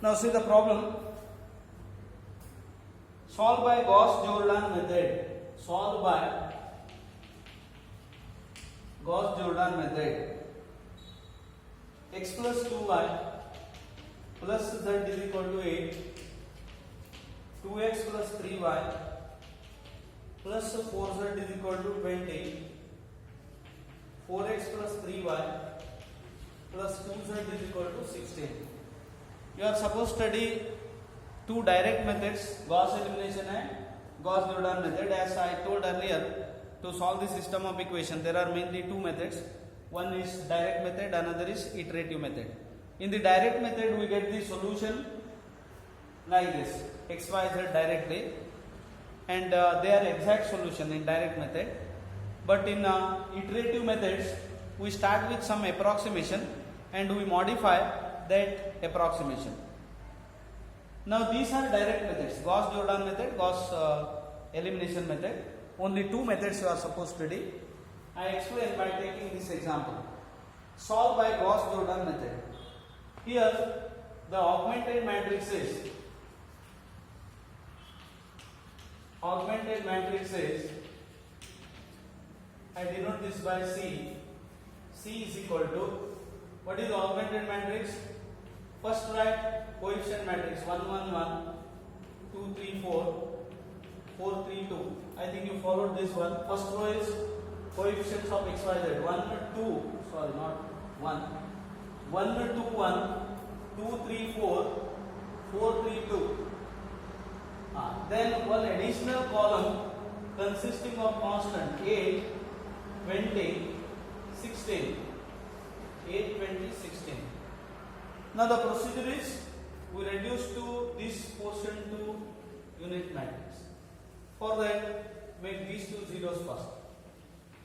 Now see the problem. Solve by Gauss-Jordan method. Solve by Gauss-Jordan method. X plus 2y plus z is equal to 8. 2x plus 3y plus 4z is equal to 20. 4x plus 3y plus 2z is equal to 16. You are supposed to study two direct methods, Gauss elimination and Gauss-Jordan method. As I told earlier, to solve the system of equation, there are mainly two methods. One is direct method, another is iterative method. In the direct method, we get the solution like this, x, y, z directly, and they are exact solution in direct method. But in iterative methods, we start with some approximation and we modify that approximation. Now these are direct methods, Gauss-Jordan method, Gauss elimination method. Only two methods you are supposed to study. I explain by taking this example. Solve by Gauss-Jordan method. Here the augmented matrix is I denote this by C. C is equal to, what is the augmented matrix? First write coefficient matrix 1 1 1 2 3 4 4 3 2. I think you followed this one. First row is coefficients of x, y, z. 1 2, sorry, not 1. 1 2 1 2 3 4 4 3 2. Then one additional column consisting of constant 8 20 16. 8 20 16. Now the procedure is we reduce to this portion to unit matrix. For that, make these two zeros first.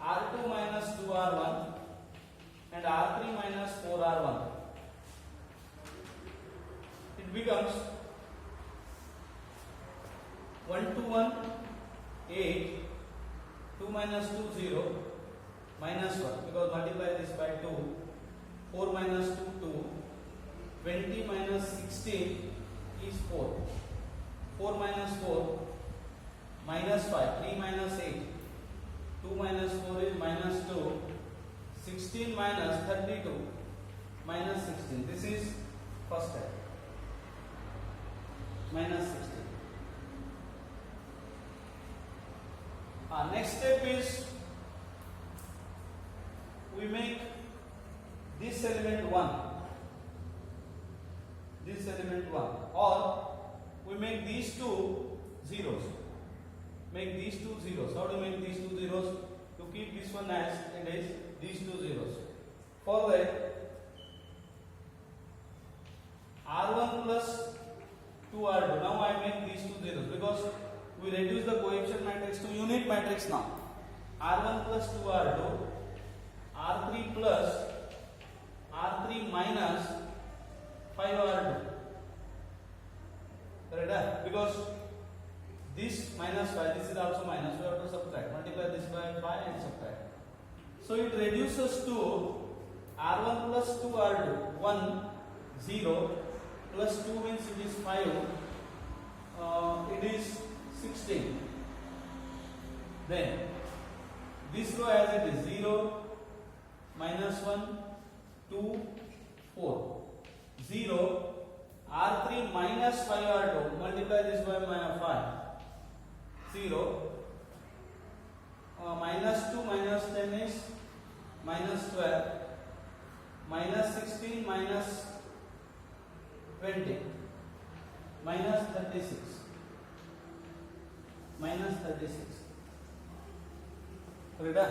R2 minus 2R1 and R3 minus 4R1. It becomes 1 to 1 8, 2 minus 2 0, minus 1, because multiply this by 2, 4 minus 2 2, 20 minus 16 is 4, 4 minus 4 minus 5, 3 minus 8, 2 minus 4 is minus 2, 16 minus 32 minus 16. This is first step, minus 16. Next step is we make this element 1, or we make these two zeros. Make these two zeros. How to make these two zeros? To keep this one as it is, these two zeros. For that, R1 plus 2R2. Now I make these two zeros because we reduce the coefficient matrix to unit matrix now. R1 plus 2R2, R3 plus R3 minus 5R2. Correct? Because this minus 5, this is also minus, we have to subtract. Multiply this by 5 and subtract. So it reduces to R1 plus 2R2, 1, 0, plus 2 means it is 5, it is 16. Then this row as it is 0, minus 1, 2, 4, 0, R3 minus 5R2, multiply this by 5, 0, minus 2 minus 10 is minus 12, minus 16 minus 20, minus 36. Minus 36. Ready?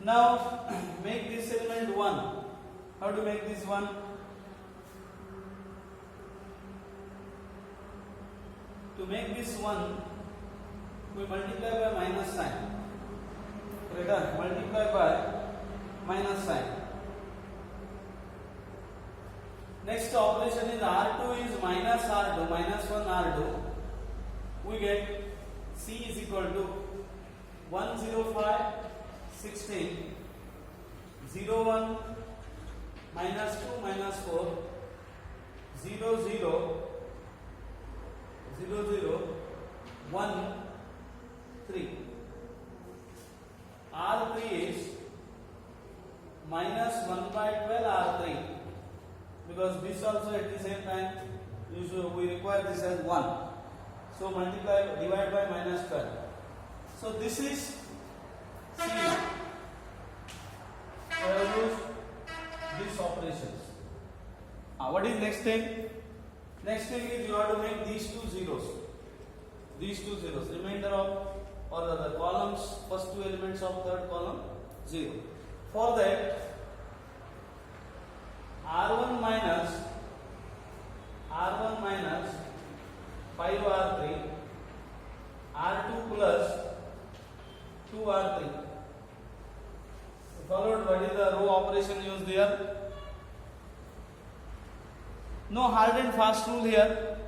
Now make this element 1. How to make this 1? To make this 1, we multiply by minus sign. Ready? Multiply by minus sign. Next operation is R2 is minus R2, minus 1 R2. We get C is equal to 105 16 01 minus 2 minus 4 0 0 0 0 1 3. R3 is minus 1 by 12 R3, because this also at the same time we require this as 1. So multiply, divide by minus 12. So this is C. So I have used these operations. What is next thing? Next thing is you have to make these two zeros. These two zeros. Remainder of, or the columns, first two elements of third column, 0. For that, R1 minus 5R3, R2 plus 2R3. Followed, what is the row operation used here? No hard and fast rule here.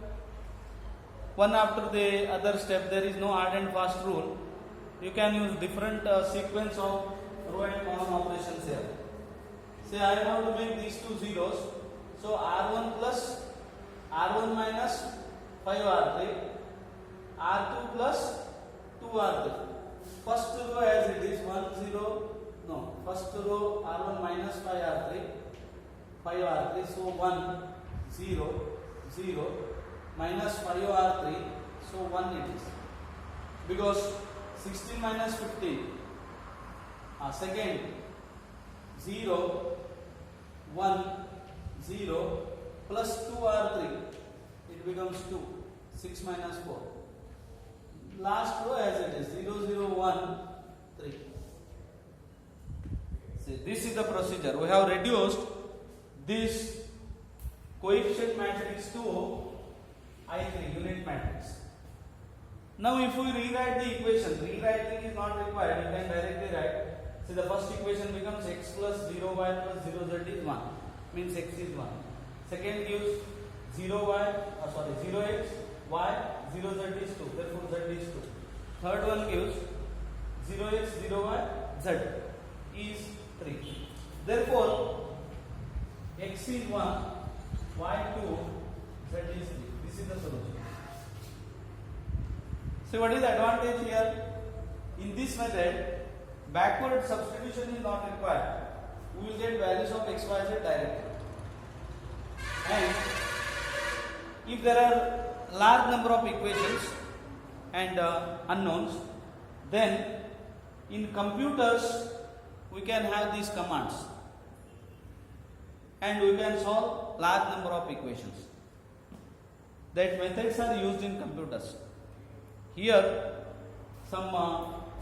One after the other step, there is no hard and fast rule. You can use different sequence of row and column operations here. Say I have to make these two zeros. So R1 plus R1 minus 5R3, R2 plus 2R3. First row as it is 1 0. No, first row R1 minus 5R3, 5R3. So 1 0 0 minus 5R3. So 1 it is. Because 16 minus 15. Second 0 1 0 plus 2R3. It becomes 2. 6 minus 4. Last row as it is 0 0 1 3. See, this is the procedure. We have reduced this coefficient matrix to I3 unit matrix. Now if we rewrite the equation, rewriting is not required, you can directly write. See, the first equation becomes x plus 0y plus 0z is 1, means x is 1. Second gives 0x, y, 0z is 2, therefore z is 2. Third one gives 0x, 0y, z is 3. Therefore, x is 1, y 2, z is 3. This is the solution. So what is the advantage here? In this method, backward substitution is not required. We will get values of x, y, z directly. And if there are large number of equations and unknowns, then in computers we can have these commands and we can solve large number of equations. That methods are used in computers. Here some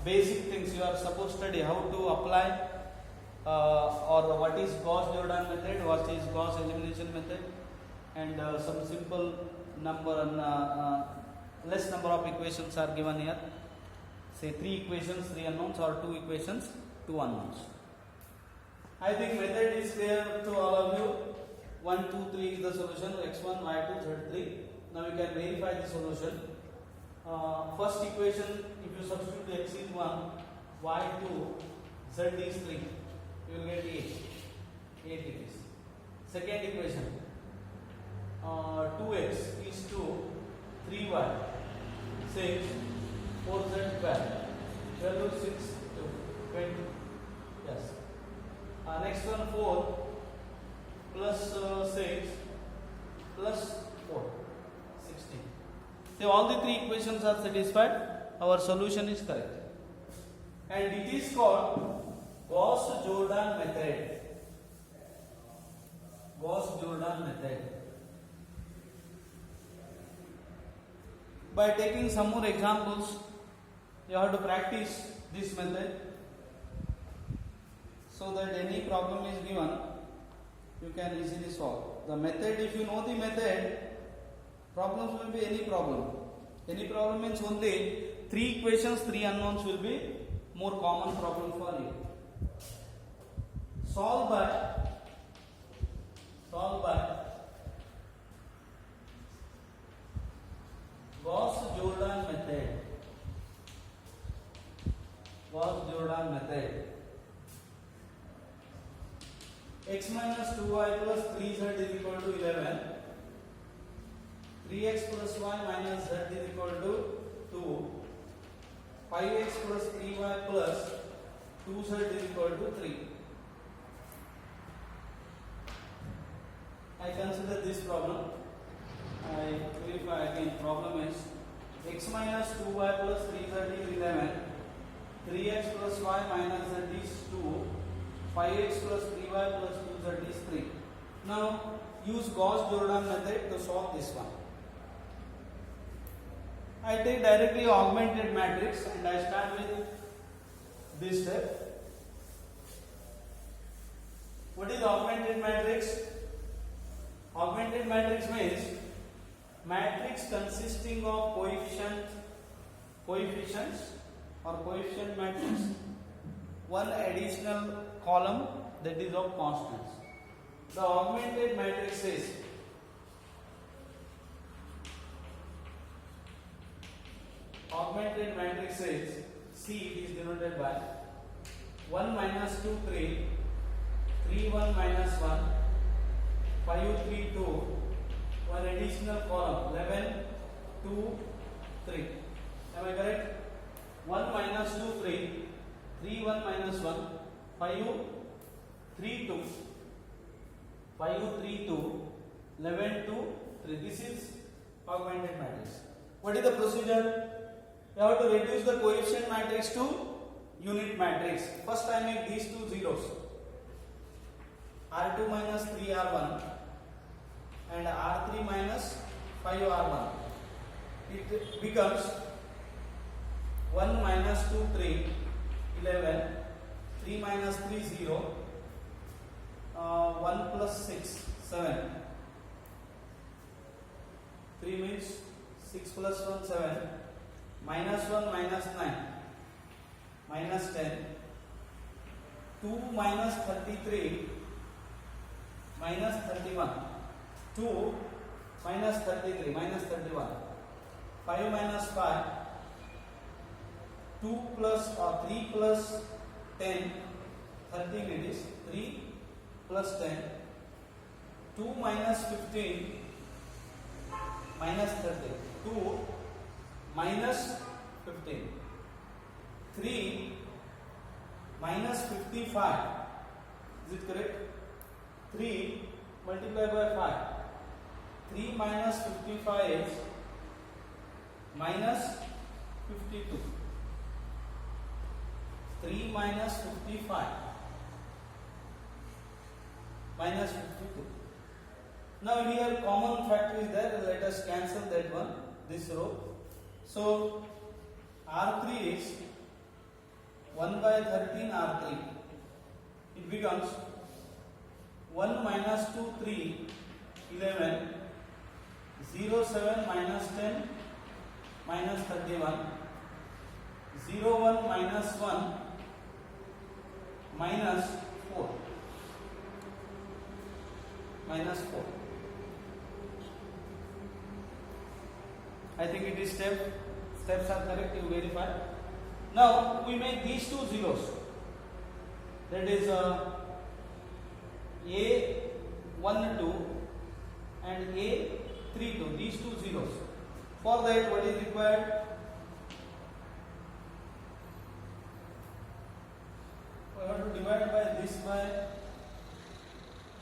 basic things you are supposed to study: how to apply or what is Gauss-Jordan method, what is Gauss elimination method, and some simple number and less number of equations are given here. Say 3 equations, 3 unknowns, or 2 equations, 2 unknowns. I think method is clear to all of you. 1, 2, 3 is the solution. X1, Y2, Z3. Now you can verify the solution. First equation, if you substitute x is 1, y 2, z is 3, you will get 8. 8 it is. Second equation, 2x is 2, 3y, 6, 4z 12. 12 is 6, 20. Yes. Next one, 4 plus 6 plus 4. So all the 3 equations are satisfied, our solution is correct. And it is called Gauss-Jordan method. Gauss-Jordan method. By taking some more examples, you have to practice this method so that any problem is given, you can easily solve. The method, if you know the method, problems will be any problem. Any problem means only 3 equations, 3 unknowns will be more common problem for you. Solve by Gauss-Jordan method. Gauss-Jordan method. X minus 2y plus 3z is equal to 11. 3x plus y minus z is equal to 2. 5x plus 3y plus 2z is equal to 3. I consider this problem. I verify again. Problem is x minus 2y plus 3z is 11. 3x plus y minus z is 2. 5x plus 3y plus 2z is 3. Now use Gauss-Jordan method to solve this one. I take directly augmented matrix and I start with this step. What is augmented matrix? Augmented matrix means matrix consisting of coefficient matrix, one additional column that is of constants. The augmented matrix is C is denoted by 1 minus 2 3, 3 1 minus 1, 5 3 2, one additional column 11 2 3. Am I correct? 1 minus 2 3, 3 1 minus 1, 5 3 2, 5 3 2, 11 2 3. This is augmented matrix. What is the procedure? You have to reduce the coefficient matrix to unit matrix. First I make these two zeros, R2 minus 3R1 and R3 minus 5R1. It becomes 1 minus 2 3, 11, 3 minus 3 0, 1 plus 6 7. 3 means 6 plus 1 7, minus 1 minus 9, minus 10, 2 minus 33, minus 31, 2 minus 33, minus 31, 5 minus 5, 2 plus 3 plus 10, 13 it is, 3 plus 10, 2 minus 15, minus 30, 2 minus 15, 3 minus 55, is it correct? 3 multiplied by 5, 3 minus 55 is minus 52, 3 minus 55 minus 52. Now here common factor is there, let us cancel that one, this row. So R3 is 1 by 13 R3. It becomes 1 minus 2 3, 11, 0 7 minus 10 minus 31, 0 1 minus 1 minus 4, minus 4. I think it is steps are correct, you verify. Now we make these two zeros, that is A12 and A32, these two zeros. For that what is required? We have to divide by this by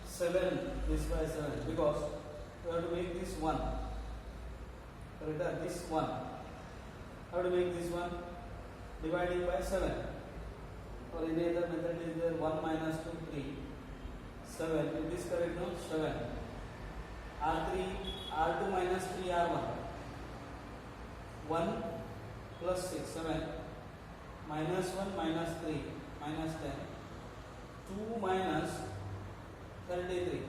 7, this by 7, because we have to make this 1. This 1. How to make this one? Dividing by 7. Or any other method is there? 1 minus 2 3, 7. It is correct, no? 7. R2 minus 3 R1. 1 plus 6 7, minus 1 minus 3 minus 10, 2 minus 33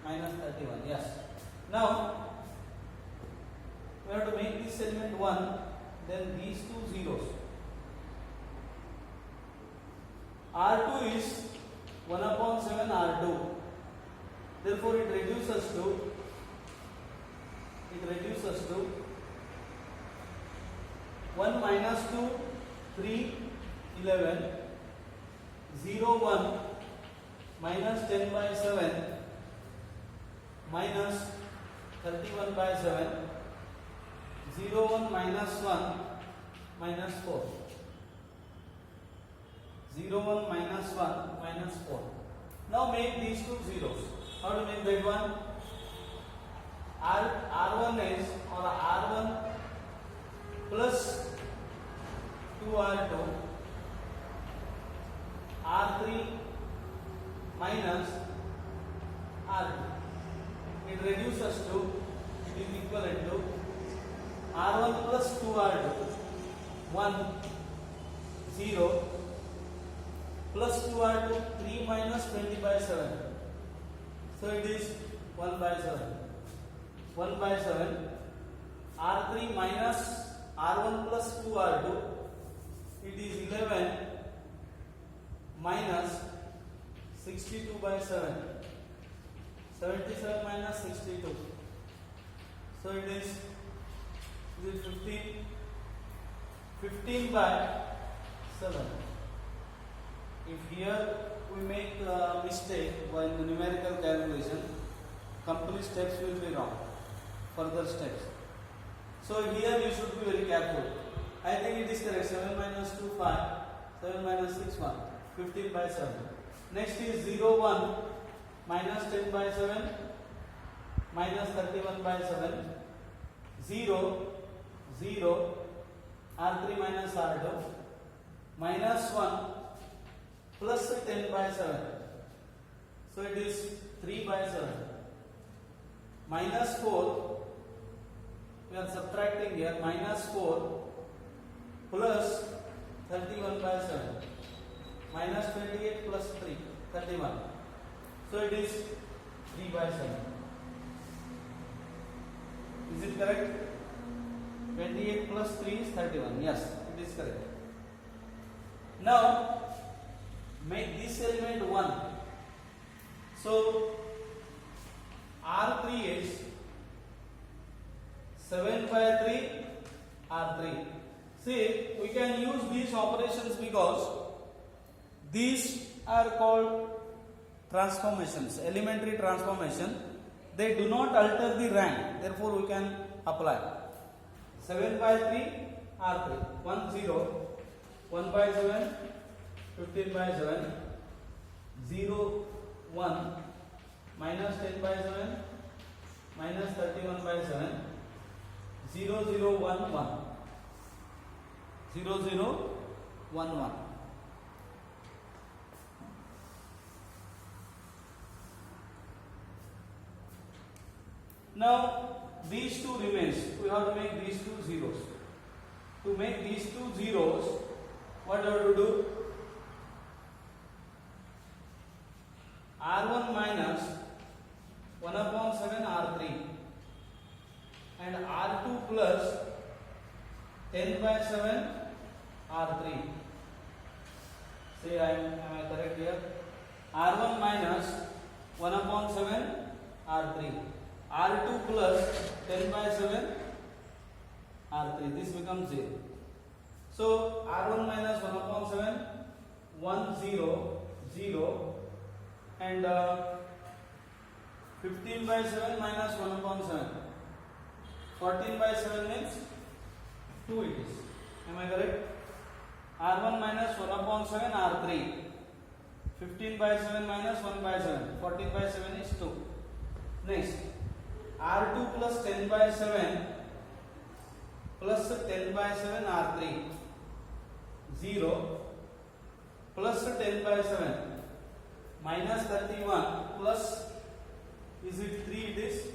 minus 31. Yes. Now we have to make this element 1, then these two zeros. R2 is 1 upon 7 R2. Therefore it reduces to 1 minus 2 3 11, 0 1 minus 10 by 7 minus 31 by 7. 0 1 minus 1 minus 4. 0 1 minus 1 minus 4. Now make these two zeros. How to make that one? R1 is or R1 plus 2R2, R3 minus R2. It reduces to, it is equivalent to R1 plus 2R2, 1, 0, plus 2R2, 3 minus 20 by 7. So it is 1 by 7. 1 by 7. R3 minus R1 plus 2R2, it is 11 minus 62 by 7. 77 minus 62. So it is 15. 15 by 7. If here we make a mistake while the numerical calculation, complete steps will be wrong. Further steps. So here you should be very careful. I think it is correct. 7 minus 2, 5. 7 minus 6, 1. 15 by 7. Next is 0, 1. Minus 10 by 7. Minus 31 by 7. 0, 0. R3 minus R2. Minus 1. Plus 10 by 7. So it is 3 by 7. Minus 4. We are subtracting here. Minus 4 plus 31 by 7. Minus 28 plus 3. 31. So it is 3 by 7. Is it correct? 28 plus 3 is 31. Yes, it is correct. Now, make this element 1. So, R3 is 7 by 3 R3. See, we can use these operations because these are called transformations, elementary transformation. They do not alter the rank, therefore we can apply. 7 by 3 R3. 1 0. 1 by 7. 15 by 7. 0 1. Minus 10 by 7. Minus 31 by 7. 0 0 1 1. 0 0 1 1. Now these two remains. We have to make these two zeros. To make these two zeros, what do we have to do? R1 minus 1 upon 7 R3 and R2 plus 10 by 7 R3. Say am I correct here? R1 minus 1 upon 7 R3. R2 plus 10 by 7 R3. This becomes 0. So R1 minus 1 upon 7 1 0 0 and 15 by 7 minus 1 upon 7. 14 by 7 means 2 it is. Am I correct? R1 minus 1 upon 7 R3. 15 by 7 minus 1 by 7. 14 by 7 is 2. Next, R2 plus 10 by 7 plus 10 by 7 R3. 0 plus 10 by 7 minus 31 plus, is it 3 it is?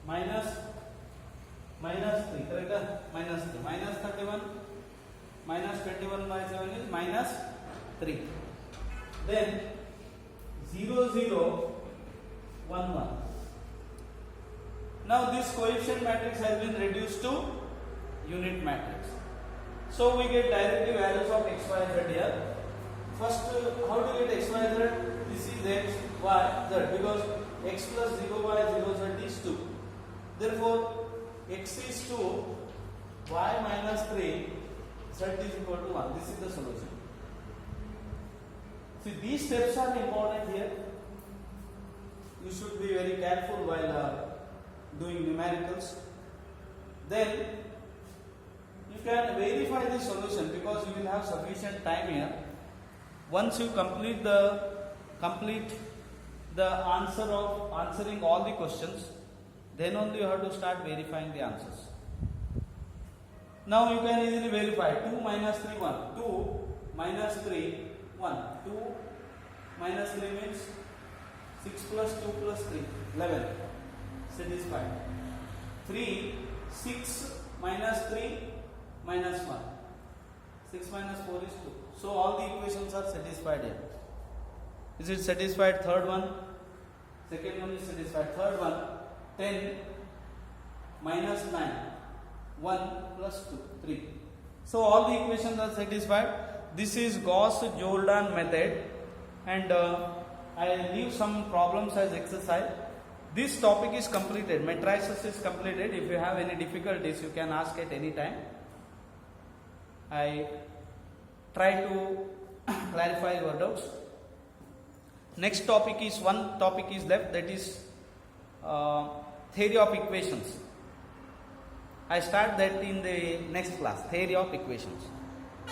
Minus 3, correct? Minus 3. Minus 31 minus 21 by 7 is minus 3. Then 0 0 1 1. Now this coefficient matrix has been reduced to unit matrix. So we get directly values of x, y, z here. First, how to get x, y, z? This is x, y, z because x plus 0, y, 0, z is 2. Therefore, x is 2, y minus 3, z is equal to 1. This is the solution. See, these steps are important here. you should be very careful while doing numericals. Then you can verify the solution because you will have sufficient time here. Once you complete the answering all the questions, then only you have to start verifying the answers. Now you can easily verify 2 minus 3 1. 2 minus 3 1. 2 minus 3 means 6 plus 2 plus 3 11. Satisfied. 3 6 minus 3 minus 1. 6 minus 4 is 2. So all the equations are satisfied here. Is it satisfied? Third one. Second one is satisfied. Third one. 10 minus 9. 1 plus 2. 3. So all the equations are satisfied. This is Gauss-Jordan method, and I leave some problems as exercise. This topic is completed. Matrices is completed. If you have any difficulties, you can ask at any time. I try to clarify your doubts. Next topic is one topic is left, that is theory of equations. I start that in the next class, theory of equations.